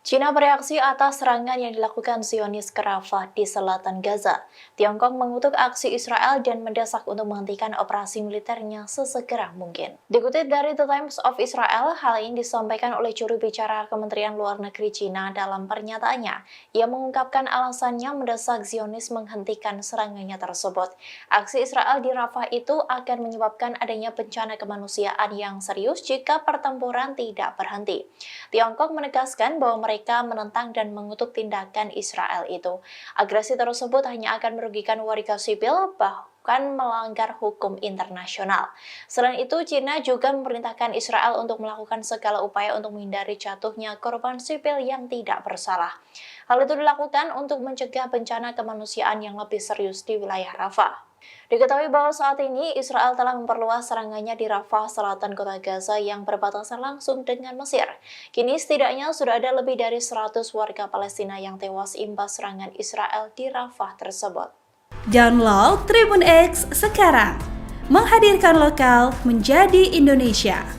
Cina bereaksi atas serangan yang dilakukan Zionis ke Rafah di selatan Gaza. Tiongkok mengutuk aksi Israel dan mendesak untuk menghentikan operasi militernya sesegera mungkin. Dikutip dari The Times of Israel, hal ini disampaikan oleh juru bicara Kementerian Luar Negeri Cina dalam pernyataannya. Ia mengungkapkan alasannya mendesak Zionis menghentikan serangannya tersebut. Aksi Israel di Rafah itu akan menyebabkan adanya bencana kemanusiaan yang serius jika pertempuran tidak berhenti. Tiongkok menegaskan bahwa mereka menentang dan mengutuk tindakan Israel itu. Agresi tersebut hanya akan merugikan warga sipil, bahkan melanggar hukum internasional. Selain itu, Cina juga memerintahkan Israel untuk melakukan segala upaya untuk menghindari jatuhnya korban sipil yang tidak bersalah. Hal itu dilakukan untuk mencegah bencana kemanusiaan yang lebih serius di wilayah Rafah. Diketahui bahwa saat ini Israel telah memperluas serangannya di Rafah, selatan kota Gaza yang berbatasan langsung dengan Mesir. Kini setidaknya sudah ada lebih dari 100 warga Palestina yang tewas imbas serangan Israel di Rafah tersebut. Download Tribun X sekarang, menghadirkan lokal menjadi Indonesia.